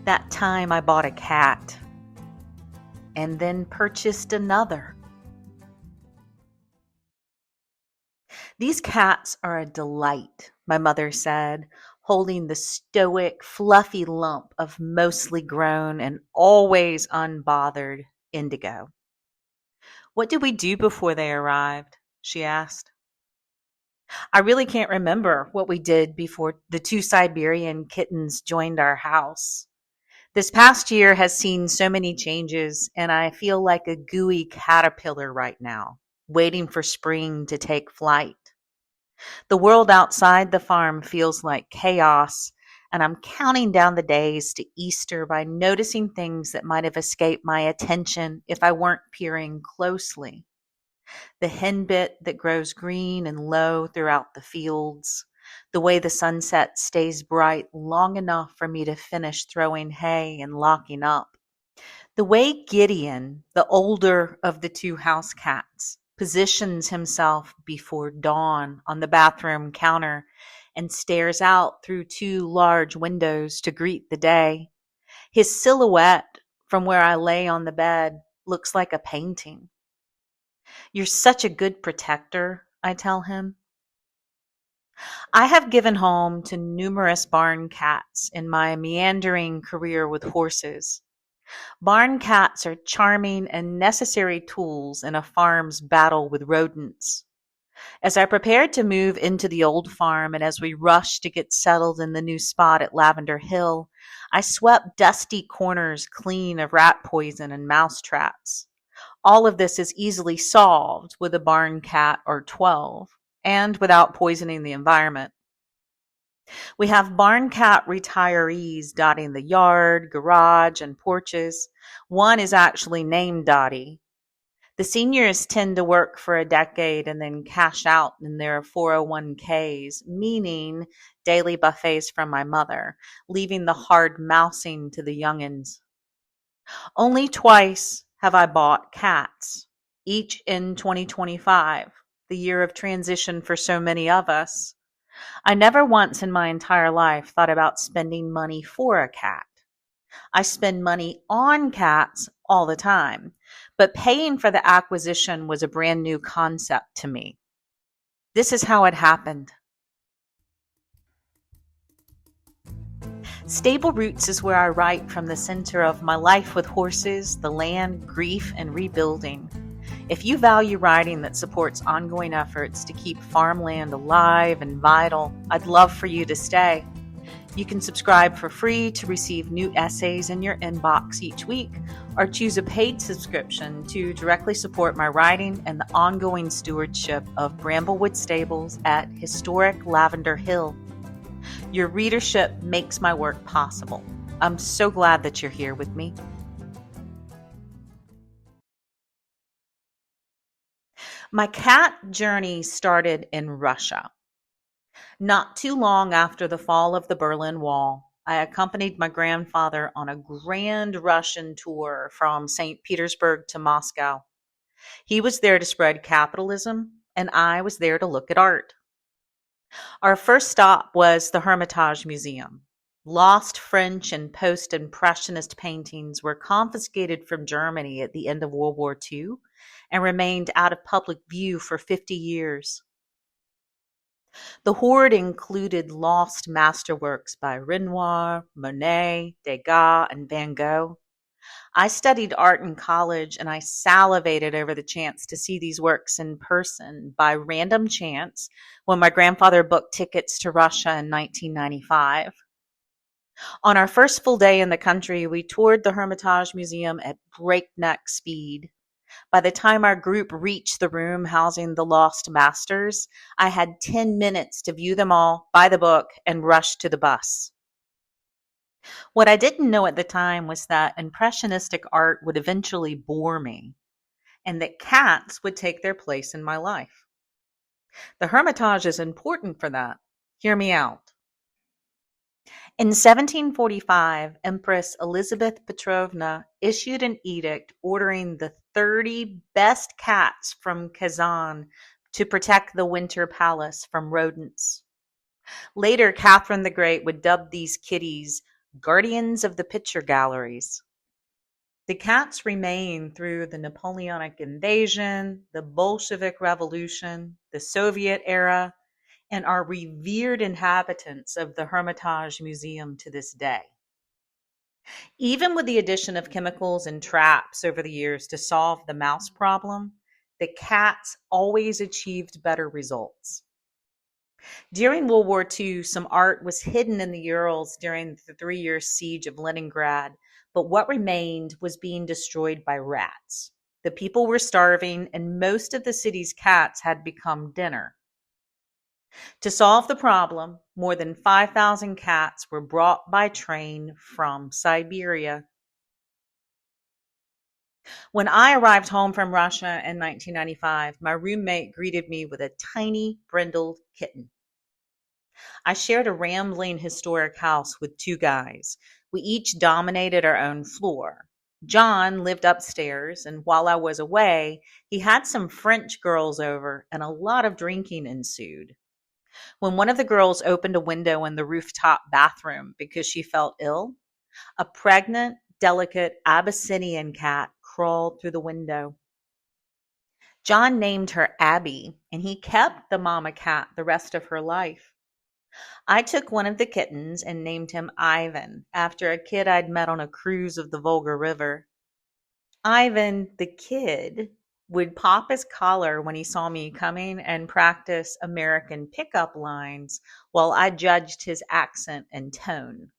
That time I bought a cat and then purchased another. These cats are a delight, my mother said, holding the stoic, fluffy lump of mostly grown and always unbothered Indigo. What did we do before they arrived? She asked. I really can't remember what we did before the two Siberian kittens joined our house. This past year has seen so many changes, and I feel like a gooey caterpillar right now, waiting for spring to take flight. The world outside the farm feels like chaos, and I'm counting down the days to Easter by noticing things that might have escaped my attention if I weren't peering closely. The henbit that grows green and low throughout the fields, the way the sunset stays bright long enough for me to finish throwing hay and locking up, the way Gideon, the older of the two house cats, positions himself before dawn on the bathroom counter and stares out through two large windows to greet the day. His silhouette from where I lay on the bed looks like a painting. You're such a good protector, I tell him. I have given home to numerous barn cats in my meandering career with horses. Barn cats are charming and necessary tools in a farm's battle with rodents. As I prepared to move into the old farm and as we rushed to get settled in the new spot at Lavender Hill, I swept dusty corners clean of rat poison and mouse traps. All of this is easily solved with a barn cat or 12, and without poisoning the environment. We have barn cat retirees dotting the yard, garage, and porches. One is actually named Dottie. The seniors tend to work for a decade and then cash out in their 401ks, meaning daily buffets from my mother, leaving the hard mousing to the youngins. Only twice have I bought cats, each in 2025, the year of transition for so many of us. I never once in my entire life thought about spending money for a cat. I spend money on cats all the time, but paying for the acquisition was a brand new concept to me. This is how it happened. Stable Roots is where I write from the center of my life with horses, the land, grief, and rebuilding. If you value writing that supports ongoing efforts to keep farmland alive and vital, I'd love for you to stay. You can subscribe for free to receive new essays in your inbox each week, or choose a paid subscription to directly support my writing and the ongoing stewardship of Bramblewood Stables at historic Lavender Hill. Your readership makes my work possible. I'm so glad that you're here with me. My cat journey started in Russia. Not too long after the fall of the Berlin Wall, I accompanied my grandfather on a grand Russian tour from St. Petersburg to Moscow. He was there to spread capitalism, and I was there to look at art. Our first stop was the Hermitage Museum. Lost French and post-impressionist paintings were confiscated from Germany at the end of World War II and remained out of public view for 50 years. The hoard included lost masterworks by Renoir, Monet, Degas, and Van Gogh. I studied art in college, and I salivated over the chance to see these works in person by random chance when my grandfather booked tickets to Russia in 1995. On our first full day in the country, we toured the Hermitage Museum at breakneck speed. By the time our group reached the room housing the lost masters, I had 10 minutes to view them all, buy the book, and rush to the bus. What I didn't know at the time was that impressionistic art would eventually bore me, and that cats would take their place in my life. The Hermitage is important for that. Hear me out. In 1745, Empress Elizabeth Petrovna issued an edict ordering the 30 best cats from Kazan to protect the Winter Palace from rodents. Later, Catherine the Great would dub these kitties guardians of the picture galleries. The cats remain through the Napoleonic invasion, the Bolshevik Revolution, the Soviet era, and are revered inhabitants of the Hermitage Museum to this day. Even with the addition of chemicals and traps over the years to solve the mouse problem, the cats always achieved better results. During World War II, some art was hidden in the Urals during the 3-year siege of Leningrad, but what remained was being destroyed by rats. The people were starving, and most of the city's cats had become dinner. To solve the problem, more than 5,000 cats were brought by train from Siberia. When I arrived home from Russia in 1995, my roommate greeted me with a tiny brindled kitten. I shared a rambling historic house with 2 guys. We each dominated our own floor. John lived upstairs, and while I was away, he had some French girls over, and a lot of drinking ensued. When one of the girls opened a window in the rooftop bathroom because she felt ill, a pregnant, delicate Abyssinian cat crawled through the window. John named her Abby, and he kept the mama cat the rest of her life. I took one of the kittens and named him Ivan, after a kid I'd met on a cruise of the Volga River. Ivan, the kid, would pop his collar when he saw me coming and practice American pickup lines while I judged his accent and tone.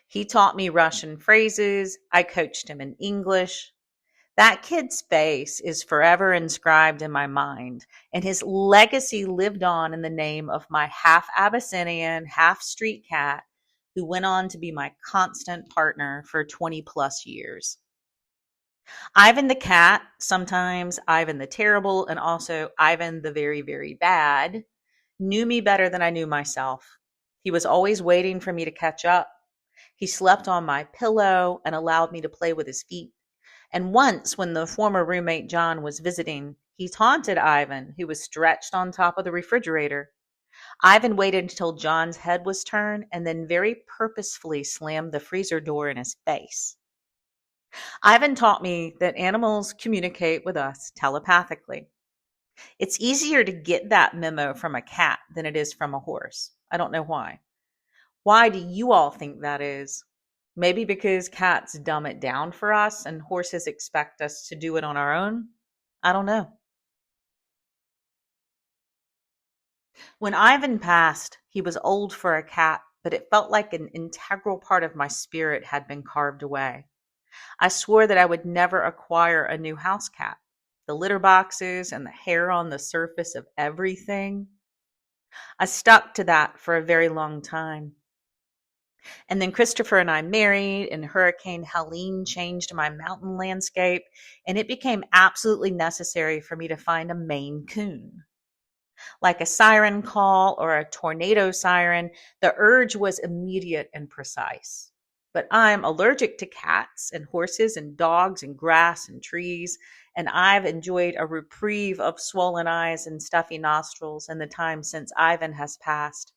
He taught me Russian phrases. I coached him in English. That kid's face is forever inscribed in my mind, and his legacy lived on in the name of my half Abyssinian, half street cat, who went on to be my constant partner for 20 plus years. Ivan the cat, sometimes Ivan the terrible, and also Ivan the very, very bad, knew me better than I knew myself. He was always waiting for me to catch up. He slept on my pillow and allowed me to play with his feet. And once, when the former roommate John was visiting, he taunted Ivan, who was stretched on top of the refrigerator. Ivan waited until John's head was turned and then very purposefully slammed the freezer door in his face. Ivan taught me that animals communicate with us telepathically. It's easier to get that memo from a cat than it is from a horse. I don't know why. Why do you all think that is? Maybe because cats dumb it down for us and horses expect us to do it on our own? I don't know. When Ivan passed, he was old for a cat, but it felt like an integral part of my spirit had been carved away. I swore that I would never acquire a new house cat. The litter boxes and the hair on the surface of everything. I stuck to that for a very long time. And then Christopher and I married, and Hurricane Helene changed my mountain landscape, and it became absolutely necessary for me to find a Maine Coon. Like a siren call or a tornado siren, the urge was immediate and precise. But I'm allergic to cats and horses and dogs and grass and trees, and I've enjoyed a reprieve of swollen eyes and stuffy nostrils in the time since Ivan has passed.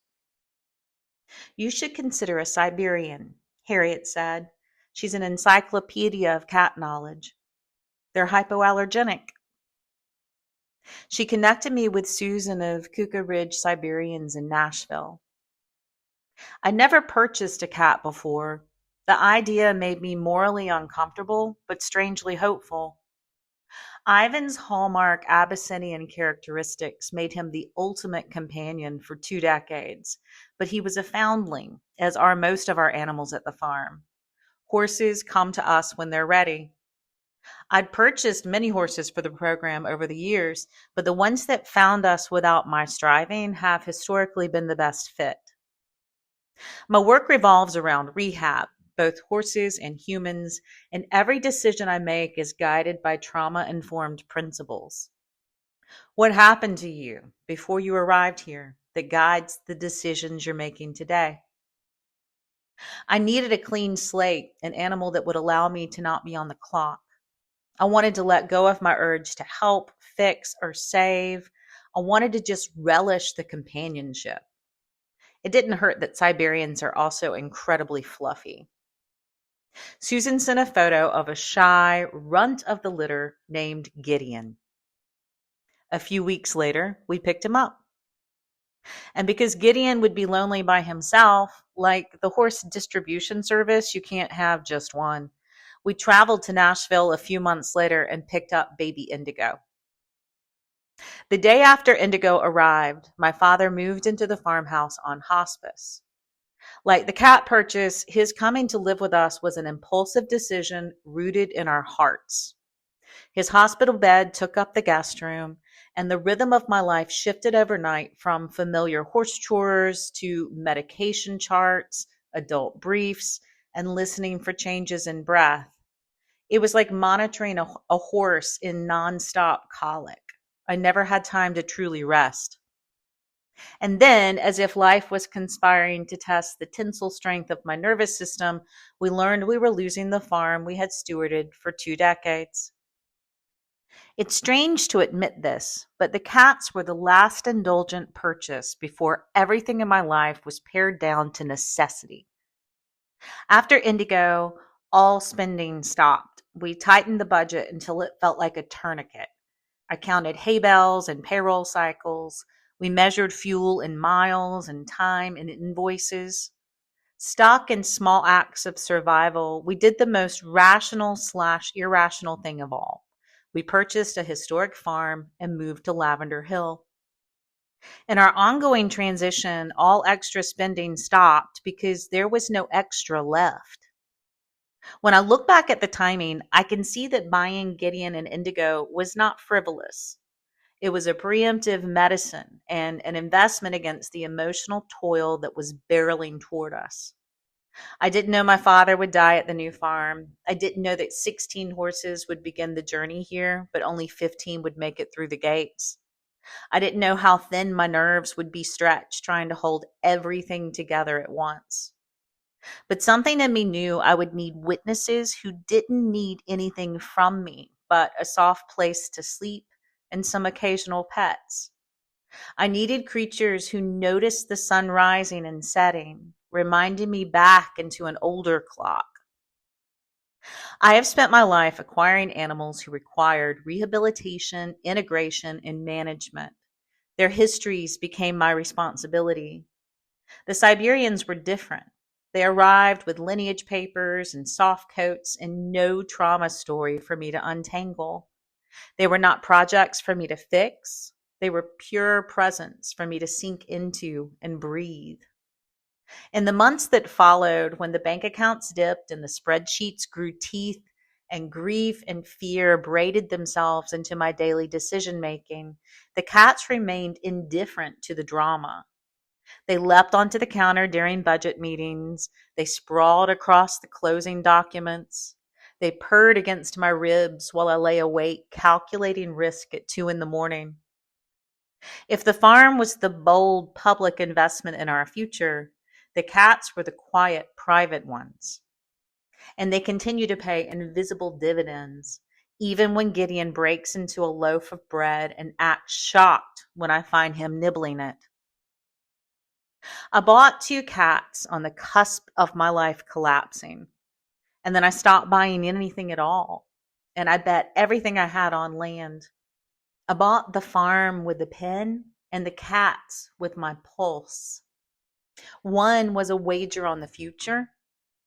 You should consider a Siberian, Harriet said. She's an encyclopedia of cat knowledge. They're hypoallergenic. She connected me with Susan of Kuka Ridge Siberians in Nashville. I never purchased a cat before. The idea made me morally uncomfortable, but strangely hopeful. Ivan's hallmark Abyssinian characteristics made him the ultimate companion for 2 decades, but he was a foundling, as are most of our animals at the farm. Horses come to us when they're ready. I'd purchased many horses for the program over the years, but the ones that found us without my striving have historically been the best fit. My work revolves around rehab, both horses and humans, and every decision I make is guided by trauma-informed principles. What happened to you before you arrived here that guides the decisions you're making today? I needed a clean slate, an animal that would allow me to not be on the clock. I wanted to let go of my urge to help, fix, or save. I wanted to just relish the companionship. It didn't hurt that Siberians are also incredibly fluffy. Susan sent a photo of a shy runt of the litter named Gideon. A few weeks later, we picked him up. And because Gideon would be lonely by himself, like the horse distribution service, you can't have just one. We traveled to Nashville a few months later and picked up baby Indigo. The day after Indigo arrived, my father moved into the farmhouse on hospice. Like the cat purchase, his coming to live with us was an impulsive decision rooted in our hearts. His hospital bed took up the guest room, and the rhythm of my life shifted overnight from familiar horse chores to medication charts, adult briefs, and listening for changes in breath. It was like monitoring a horse in nonstop colic. I never had time to truly rest. And then, as if life was conspiring to test the tensile strength of my nervous system, we learned we were losing the farm we had stewarded for 2 decades. It's strange to admit this, but the cats were the last indulgent purchase before everything in my life was pared down to necessity. After Indigo, all spending stopped. We tightened the budget until it felt like a tourniquet. I counted hay bales and payroll cycles. We measured fuel in miles and time in invoices. Stuck in small acts of survival, we did the most rational/irrational thing of all. We purchased a historic farm and moved to Lavender Hill. In our ongoing transition, all extra spending stopped because there was no extra left. When I look back at the timing, I can see that buying Gideon and Indigo was not frivolous. It was a preemptive medicine and an investment against the emotional toil that was barreling toward us. I didn't know my father would die at the new farm. I didn't know that 16 horses would begin the journey here, but only 15 would make it through the gates. I didn't know how thin my nerves would be stretched trying to hold everything together at once. But something in me knew I would need witnesses who didn't need anything from me but a soft place to sleep and some occasional pets. I needed creatures who noticed the sun rising and setting, reminding me back into an older clock. I have spent my life acquiring animals who required rehabilitation, integration, and management. Their histories became my responsibility. The Siberians were different. They arrived with lineage papers and soft coats and no trauma story for me to untangle. They were not projects for me to fix. They were pure presence for me to sink into and breathe. In the months that followed, when the bank accounts dipped and the spreadsheets grew teeth and grief and fear braided themselves into my daily decision making, the cats remained indifferent to the drama. They leapt onto the counter during budget meetings. They sprawled across the closing documents. They purred against my ribs while I lay awake, calculating risk at 2 a.m. If the farm was the bold public investment in our future, the cats were the quiet private ones. And they continue to pay invisible dividends, even when Gideon breaks into a loaf of bread and acts shocked when I find him nibbling it. I bought 2 cats on the cusp of my life collapsing, and then I stopped buying anything at all, and I bet everything I had on land. I bought the farm with the pen and the cats with my pulse. One was a wager on the future,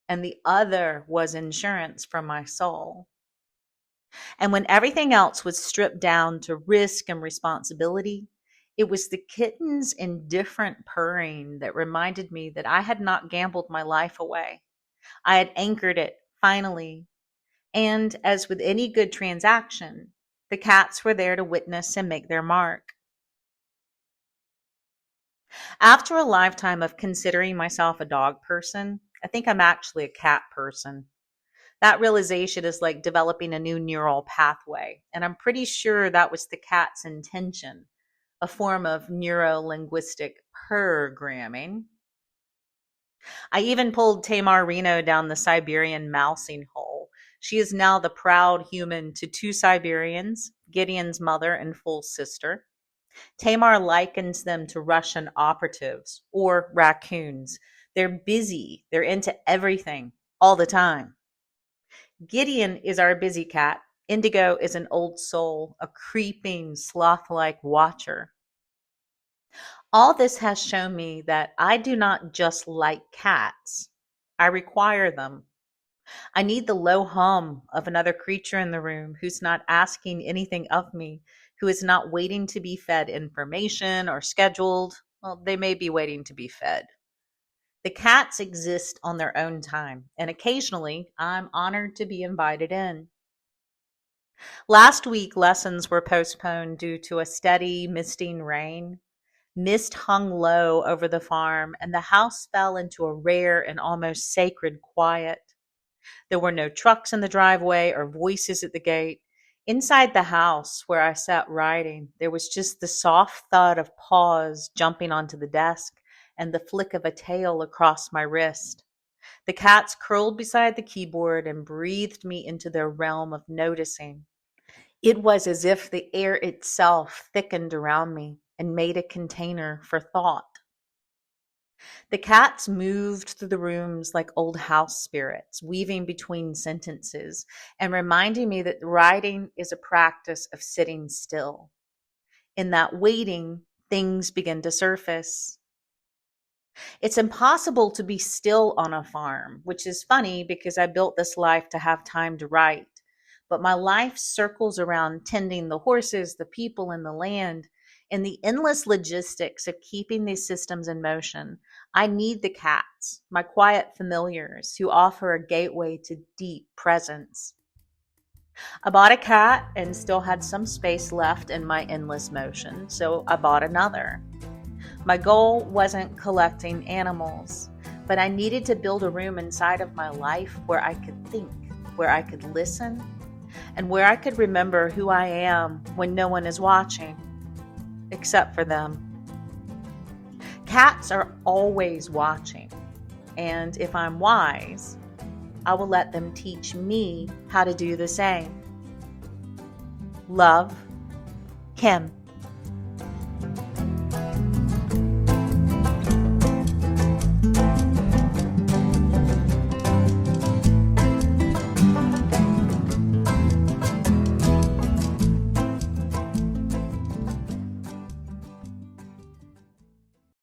and the other was insurance for my soul. And when everything else was stripped down to risk and responsibility, it was the kitten's indifferent purring that reminded me that I had not gambled my life away. I had anchored it, finally. And as with any good transaction, the cats were there to witness and make their mark. After a lifetime of considering myself a dog person, I think I'm actually a cat person. That realization is like developing a new neural pathway, and I'm pretty sure that was the cat's intention, a form of neuro-linguistic programming. I even pulled Tamar Reno down the Siberian mousing hole. She is now the proud human to 2 Siberians, Gideon's mother and full sister. Tamar likens them to Russian operatives or raccoons. They're busy. They're into everything all the time. Gideon is our busy cat. Indigo is an old soul, a creeping, sloth-like watcher. All this has shown me that I do not just like cats. I require them. I need the low hum of another creature in the room who's not asking anything of me, who is not waiting to be fed information or scheduled. Well, they may be waiting to be fed. The cats exist on their own time, and occasionally I'm honored to be invited in. Last week, lessons were postponed due to a steady, misting rain. Mist hung low over the farm, and the house fell into a rare and almost sacred quiet. There were no trucks in the driveway or voices at the gate. Inside the house where I sat writing, there was just the soft thud of paws jumping onto the desk and the flick of a tail across my wrist. The cats curled beside the keyboard and breathed me into their realm of noticing. It was as if the air itself thickened around me and made a container for thought. The cats moved through the rooms like old house spirits, weaving between sentences and reminding me that writing is a practice of sitting still. In that waiting, things begin to surface. It's impossible to be still on a farm, which is funny because I built this life to have time to write. But my life circles around tending the horses, the people, and the land. In the endless logistics of keeping these systems in motion, I need the cats, my quiet familiars who offer a gateway to deep presence. I bought a cat and still had some space left in my endless motion, so I bought another. My goal wasn't collecting animals, but I needed to build a room inside of my life where I could think, where I could listen, and where I could remember who I am when no one is watching, except for them. Cats are always watching, and if I'm wise, I will let them teach me how to do the same. Love, Kim.